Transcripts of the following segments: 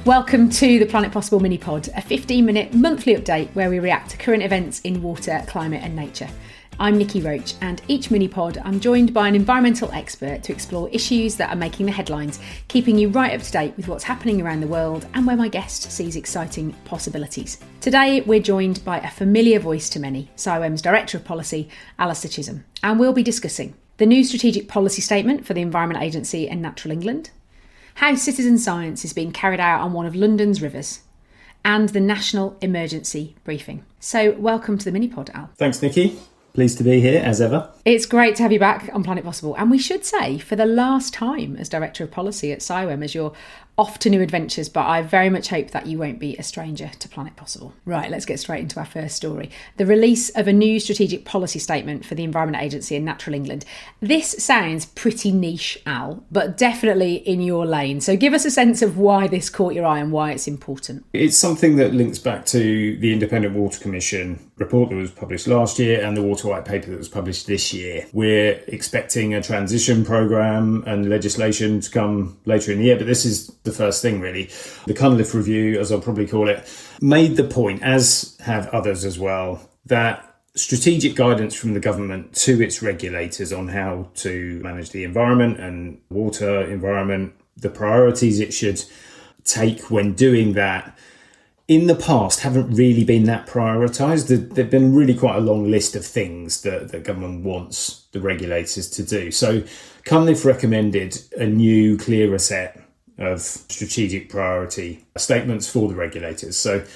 Welcome to the Planet Possible MiniPod, a 15-minute monthly update where we react to current events in water, climate and nature. I'm Niki Roach, and each MiniPod I'm joined by an environmental expert to explore issues that are making the headlines, keeping you right up to date with what's happening around the world and where my guest sees exciting possibilities. Today we're joined by a familiar voice to many, CIWEM's Director of Policy, Alastair Chisholm, and we'll be discussing the new strategic policy statement for the Environment Agency and Natural England, how citizen science is being carried out on one of London's rivers, and the National Emergency Briefing. So welcome to the MiniPod, Al. Thanks, Nikki. Pleased to be here, as ever. It's great to have you back on Planet Possible. And we should say, for the last time as Director of Policy at CIWEM, as you're off to new adventures, but I very much hope that you won't be a stranger to Planet Possible. Right, let's get straight into our first story. The release of a new strategic policy statement for the Environment Agency and Natural England. This sounds pretty niche, Al, but definitely in your lane. So give us a sense of why this caught your eye and why it's important. It's something that links back to the Independent Water Commission report that was published last year and the Water White Paper that was published this year. We're expecting a transition programme and legislation to come later in the year, but this is the first thing really. The Cunliffe Review, as I'll probably call it, made the point, as have others as well, that strategic guidance from the government to its regulators on how to manage the environment and water environment, the priorities it should take when doing that, in the past haven't really been that prioritised. There've been really quite a long list of things that the government wants the regulators to do. So Cunliffe recommended a new, clearer set of strategic priority statements for the regulators. So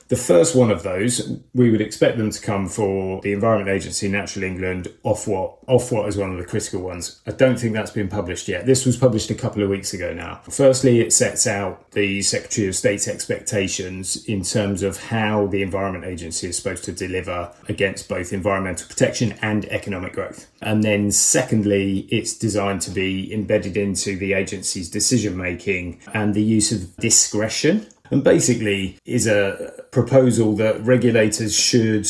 the first one of those, we would expect them to come for the Environment Agency, Natural England, Ofwat is one of the critical ones. I don't think that's been published yet. This was published a couple of weeks ago now. Firstly, it sets out the Secretary of State's expectations in terms of how the Environment Agency is supposed to deliver against both environmental protection and economic growth. And then secondly, it's designed to be embedded into the agency's decision making and the use of discretion. And basically is a proposal that regulators should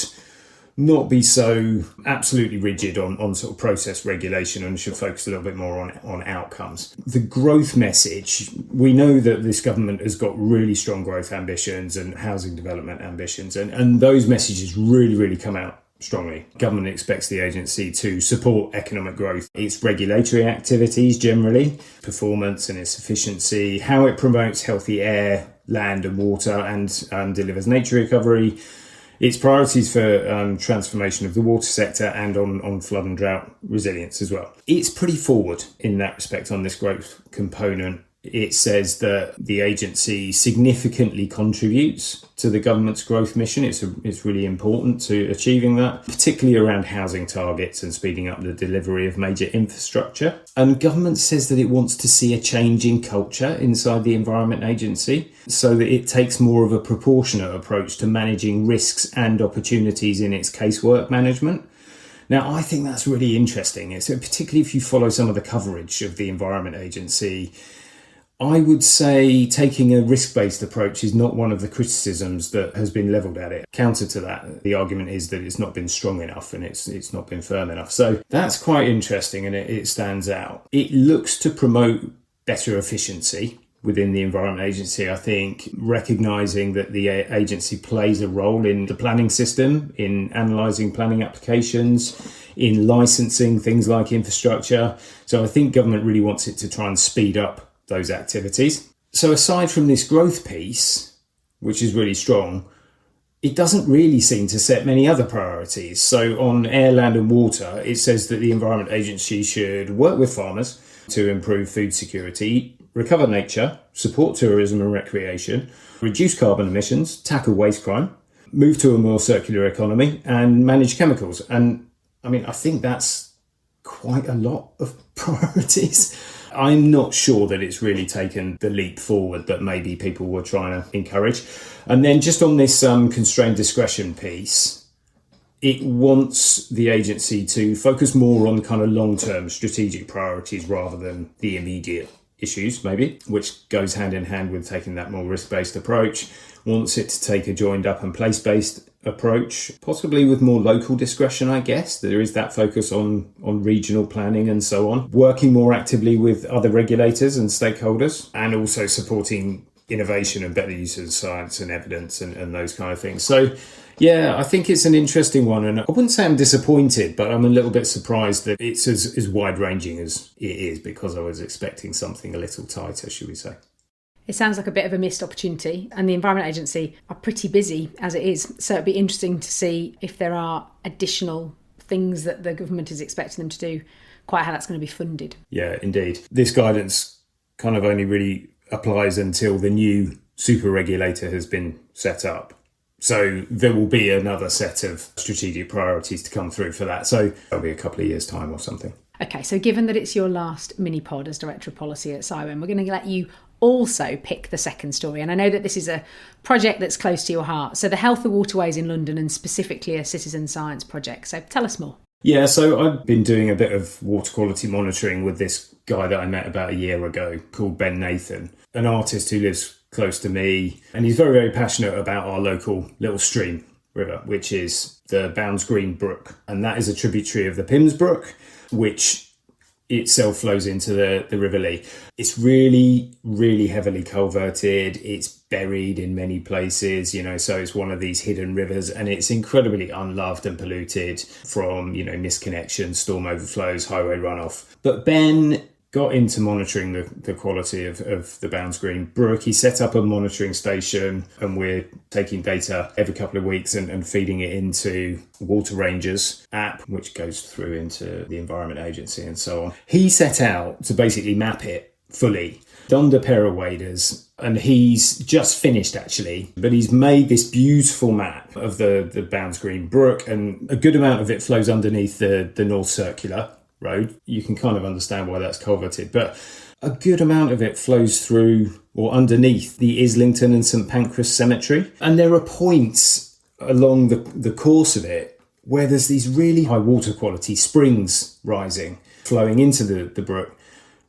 not be so absolutely rigid on sort of process regulation and should focus a little bit more on outcomes. The growth message, we know that this government has got really strong growth ambitions and housing development ambitions, and those messages really come out strongly. Government expects the agency to support economic growth, its regulatory activities generally, performance and its efficiency, how it promotes healthy air, land and water and delivers nature recovery, its priorities for transformation of the water sector and on flood and drought resilience as well. It's pretty forward in that respect on this growth component. It says that the agency significantly contributes to the government's growth mission. It's really important to achieving that, particularly around housing targets and speeding up the delivery of major infrastructure. And government says that it wants to see a change in culture inside the Environment Agency so that it takes more of a proportionate approach to managing risks and opportunities in its casework management. Now, I think that's really interesting. It's particularly if you follow some of the coverage of the Environment Agency. I would say taking a risk-based approach is not one of the criticisms that has been levelled at it. Counter to that, the argument is that it's not been strong enough and it's not been firm enough. So that's quite interesting and it stands out. It looks to promote better efficiency within the Environment Agency, I think, recognising that the agency plays a role in the planning system, in analysing planning applications, in licensing things like infrastructure. So I think government really wants it to try and speed up those activities. So aside from this growth piece, which is really strong, it doesn't really seem to set many other priorities. So on air, land and water, it says that the Environment Agency should work with farmers to improve food security, recover nature, support tourism and recreation, reduce carbon emissions, tackle waste crime, move to a more circular economy and manage chemicals. And I mean, I think that's quite a lot of priorities. I'm not sure that it's really taken the leap forward that maybe people were trying to encourage. And then just on this constrained discretion piece, it wants the agency to focus more on kind of long-term strategic priorities rather than the immediate issues, maybe, which goes hand in hand with taking that more risk-based approach. Wants it to take a joined up and place-based approach, possibly with more local discretion, I guess. There is that focus on regional planning and so on. Working more actively with other regulators and stakeholders, and also supporting innovation and better use of science and evidence and those kind of things. So, yeah, I think it's an interesting one. And I wouldn't say I'm disappointed, but I'm a little bit surprised that it's as wide-ranging as it is, because I was expecting something a little tighter, should we say. It sounds like a bit of a missed opportunity, and the Environment Agency are pretty busy as it is. So it'd be interesting to see if there are additional things that the government is expecting them to do, quite how that's going to be funded. Yeah, indeed. This guidance kind of only really applies until the new super regulator has been set up. So there will be another set of strategic priorities to come through for that. So that'll be a couple of years' time or something. Okay, so given that it's your last MiniPod as Director of Policy at CIWEM, we're going to let you also pick the second story. And I know that this is a project that's close to your heart. So the Health of Waterways in London, and specifically a citizen science project. So tell us more. Yeah, so I've been doing a bit of water quality monitoring with this guy that I met about a year ago called Ben Nathan, an artist who lives close to me. And he's very, very passionate about our local little stream river, which is the Bounds Green Brook. And that is a tributary of the Pims Brook, which itself flows into the River Lee. It's really, really heavily culverted. It's buried in many places, so it's one of these hidden rivers, and it's incredibly unloved and polluted from, misconnections, storm overflows, highway runoff. But Ben got into monitoring the quality of the Bounds Green Brook. He set up a monitoring station, and we're taking data every couple of weeks and feeding it into Water Rangers app, which goes through into the Environment Agency and so on. He set out to basically map it fully, donned a pair of waders, and he's just finished actually, but he's made this beautiful map of the Bounds Green Brook, and a good amount of it flows underneath the North Circular Road. You can kind of understand why that's culverted, but a good amount of it flows through or underneath the Islington and St Pancras Cemetery. And there are points along the course of it where there's these really high water quality springs rising, flowing into the brook,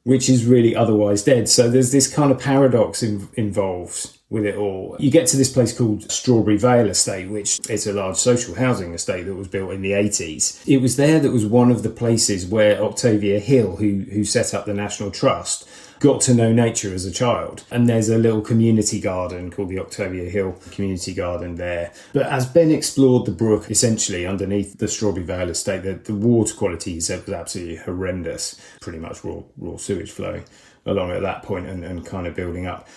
which is really otherwise dead. So there's this kind of paradox involved with it all. You get to this place called Strawberry Vale Estate, which is a large social housing estate that was built in the 80s. It was there that was one of the places where Octavia Hill, who set up the National Trust, got to know nature as a child. And there's a little community garden called the Octavia Hill Community Garden there. But as Ben explored the brook, essentially underneath the Strawberry Vale Estate, the water quality, he said, was absolutely horrendous. Pretty much raw sewage flowing along at that point and kind of building up.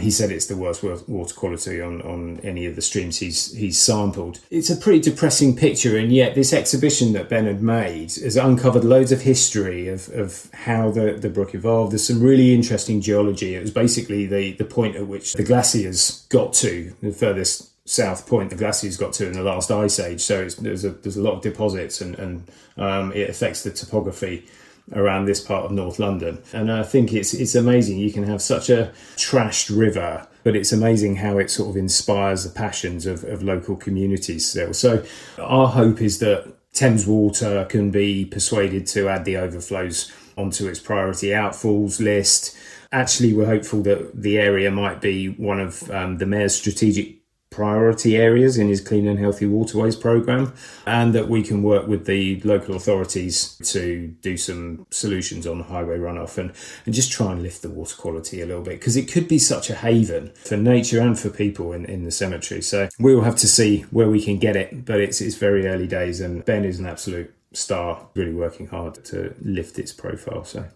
He said it's the worst water quality on any of the streams he's sampled. It's a pretty depressing picture, and yet this exhibition that Ben had made has uncovered loads of history of how the brook evolved. There's some really interesting geology. It was basically the point at which the glaciers got to, the furthest south point the glaciers got to in the last ice age. So there's a lot of deposits, and it affects the topography around this part of North London. And I think it's amazing. You can have such a trashed river, but it's amazing how it sort of inspires the passions of local communities still. So our hope is that Thames Water can be persuaded to add the overflows onto its priority outfalls list. Actually, we're hopeful that the area might be one of the Mayor's strategic priority areas in his Clean and Healthy Waterways programme, and that we can work with the local authorities to do some solutions on highway runoff and just try and lift the water quality a little bit, because it could be such a haven for nature and for people in the cemetery. So we'll have to see where we can get it, but it's very early days, and Ben is an absolute star, really working hard to lift its profile. So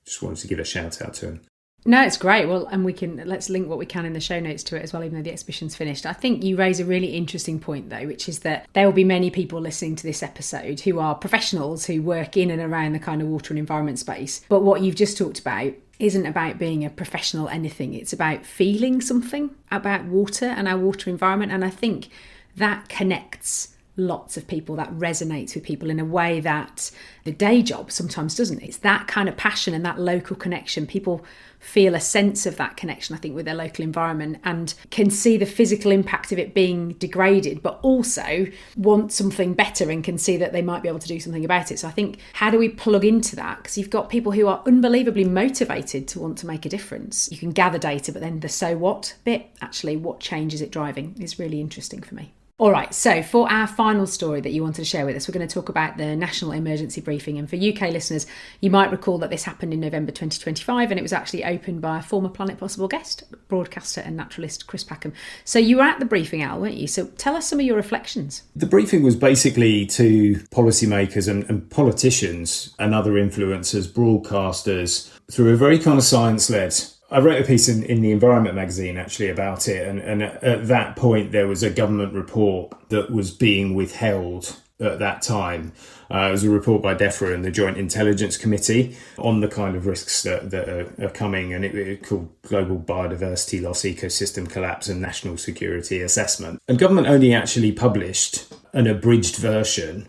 just wanted to give a shout out to him. No, it's great. Well, and let's link what we can in the show notes to it as well, even though the exhibition's finished. I think you raise a really interesting point, though, which is that there will be many people listening to this episode who are professionals who work in and around the kind of water and environment space. But what you've just talked about isn't about being a professional anything. It's about feeling something about water and our water environment. And I think that connects lots of people, that resonates with people in a way that the day job sometimes doesn't. It's that kind of passion and that local connection. People feel a sense of that connection, I think, with their local environment, and can see the physical impact of it being degraded, but also want something better and can see that they might be able to do something about it. So I think, how do we plug into that? Because you've got people who are unbelievably motivated to want to make a difference. You can gather data, but then the so what bit, actually, what change is it driving, is really interesting for me. All right, so for our final story that you wanted to share with us, we're going to talk about the National Emergency Briefing. And for UK listeners, you might recall that this happened in November 2025, and it was actually opened by a former Planet Possible guest, broadcaster and naturalist Chris Packham. So you were at the briefing, Al, weren't you? So tell us some of your reflections. The briefing was basically to policymakers and politicians and other influencers, broadcasters, through a very kind of science-led. I wrote a piece in the Environment magazine actually about it, and at that point there was a government report that was being withheld at that time. It was a report by DEFRA and the Joint Intelligence Committee on the kind of risks that are coming, and it called Global Biodiversity Loss, Ecosystem Collapse and National Security Assessment. And government only actually published an abridged version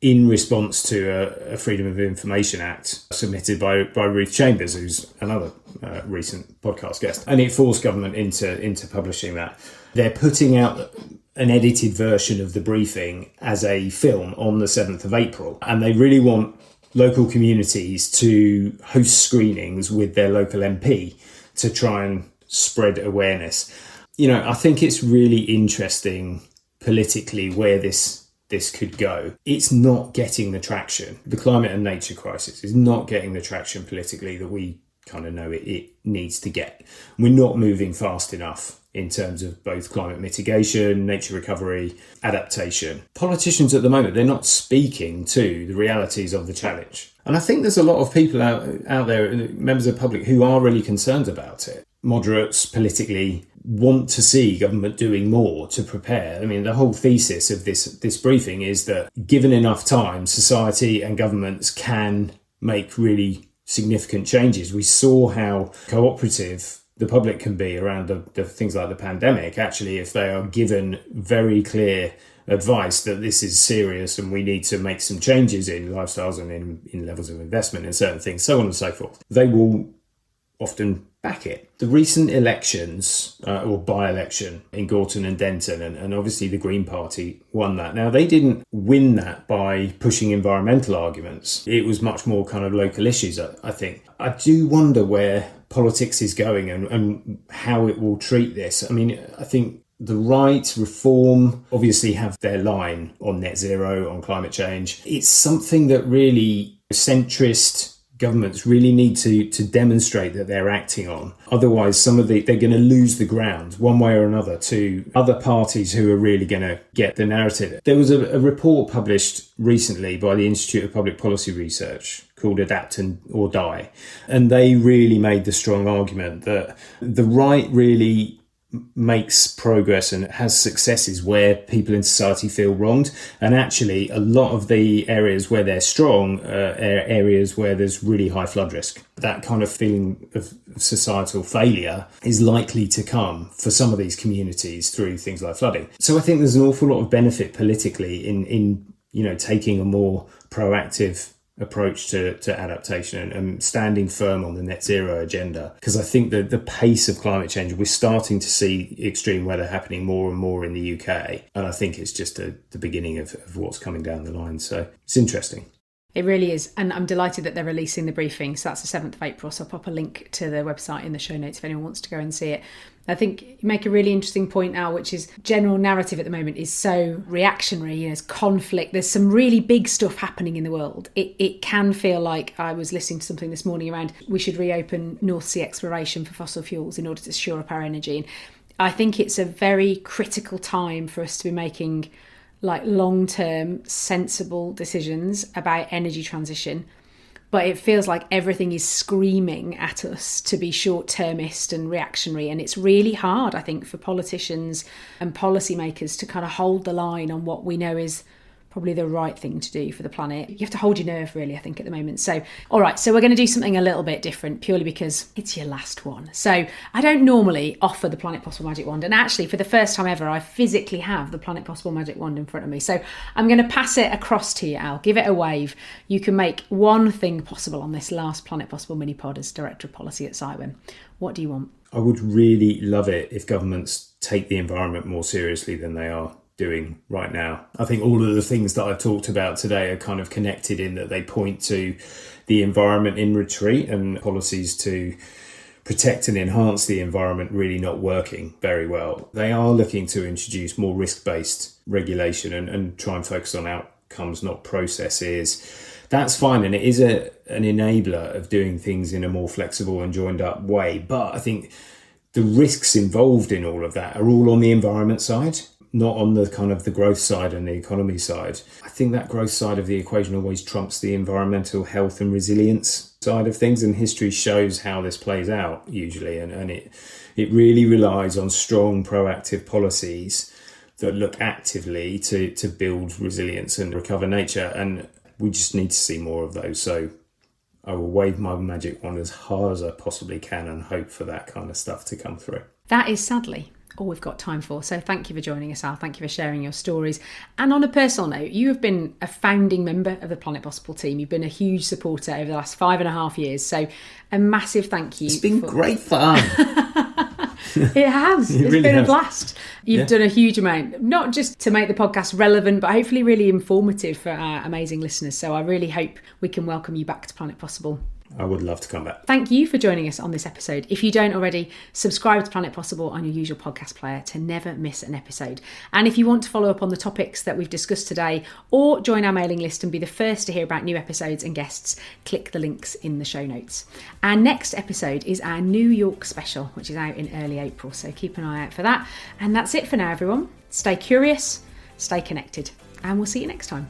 in response to a Freedom of Information Act submitted by Ruth Chambers, who's another recent podcast guest. And it forced government into publishing that. They're putting out an edited version of the briefing as a film on the 7th of April. And they really want local communities to host screenings with their local MP to try and spread awareness. You know, I think it's really interesting politically where this could go. It's not getting the traction. The climate and nature crisis is not getting the traction politically that we kind of know it needs to get. We're not moving fast enough in terms of both climate mitigation, nature recovery, adaptation. Politicians at the moment, they're not speaking to the realities of the challenge. And I think there's a lot of people out there, members of the public, who are really concerned about it. Moderates politically want to see government doing more to prepare. I mean, the whole thesis of this briefing is that given enough time, society and governments can make really significant changes. We saw how cooperative the public can be around the things like the pandemic, actually, if they are given very clear advice that this is serious and we need to make some changes in lifestyles and in levels of investment in certain things, so on and so forth. They will often back it. The recent elections, or by-election in Gorton and Denton, and obviously the Green Party won that. Now, they didn't win that by pushing environmental arguments. It was much more kind of local issues, I think. I do wonder where politics is going and how it will treat this. I mean, I think the right, reform, obviously have their line on net zero, on climate change. It's something that really centrist governments really need to demonstrate that they're acting on. Otherwise, they're going to lose the ground one way or another to other parties who are really going to get the narrative. There was a report published recently by the Institute of Public Policy Research called Adapt or Die. And they really made the strong argument that the right really makes progress and has successes where people in society feel wronged, and actually a lot of the areas where they're strong are areas where there's really high flood risk. That kind of feeling of societal failure is likely to come for some of these communities through things like flooding. So I think there's an awful lot of benefit politically in taking a more proactive approach to adaptation and standing firm on the net zero agenda, because I think that the pace of climate change, we're starting to see extreme weather happening more and more in the UK, and I think it's just the beginning of what's coming down the line. So it's interesting. It really is. And I'm delighted that they're releasing the briefing. So that's the 7th of April. So I'll pop a link to the website in the show notes if anyone wants to go and see it. I think you make a really interesting point now, which is general narrative at the moment is so reactionary. There's conflict. There's some really big stuff happening in the world. It can feel like, I was listening to something this morning around we should reopen North Sea exploration for fossil fuels in order to shore up our energy. And I think it's a very critical time for us to be making long-term sensible decisions about energy transition, but it feels like everything is screaming at us to be short-termist and reactionary, and it's really hard, I think, for politicians and policymakers to kind of hold the line on what we know is probably the right thing to do for the planet. You have to hold your nerve, really, I think, at the moment. So, all right, so we're going to do something a little bit different, purely because it's your last one. So I don't normally offer the Planet Possible Magic Wand, and actually, for the first time ever, I physically have the Planet Possible Magic Wand in front of me. So I'm going to pass it across to you, Al. Give it a wave. You can make one thing possible on this last Planet Possible mini-pod as Director of Policy at CIWEM. What do you want? I would really love it if governments take the environment more seriously than they are doing right now. I think all of the things that I've talked about today are kind of connected in that they point to the environment in retreat and policies to protect and enhance the environment really not working very well. They are looking to introduce more risk-based regulation and try and focus on outcomes, not processes. That's fine, and it is an enabler of doing things in a more flexible and joined up way. But I think the risks involved in all of that are all on the environment side, not on the kind of the growth side and the economy side. I think that growth side of the equation always trumps the environmental health and resilience side of things, and history shows how this plays out usually, and it really relies on strong proactive policies that look actively to build resilience and recover nature, and we just need to see more of those. So I will wave my magic wand as hard as I possibly can and hope for that kind of stuff to come through. That is sadly all we've got time for. So thank you for joining us, Al. Thank you for sharing your stories. And on a personal note, you have been a founding member of the Planet Possible team. You've been a huge supporter over the last 5.5 years. So a massive thank you. It's been great fun. It has. It's really been has. a blast. You've done a huge amount, not just to make the podcast relevant, but hopefully really informative for our amazing listeners. So I really hope we can welcome you back to Planet Possible. I would love to come back. Thank you for joining us on this episode. If you don't already, subscribe to Planet Possible on your usual podcast player to never miss an episode. And if you want to follow up on the topics that we've discussed today or join our mailing list and be the first to hear about new episodes and guests, click the links in the show notes. Our next episode is our New York special, which is out in early April. So keep an eye out for that. And that's it for now, everyone. Stay curious, stay connected, and we'll see you next time.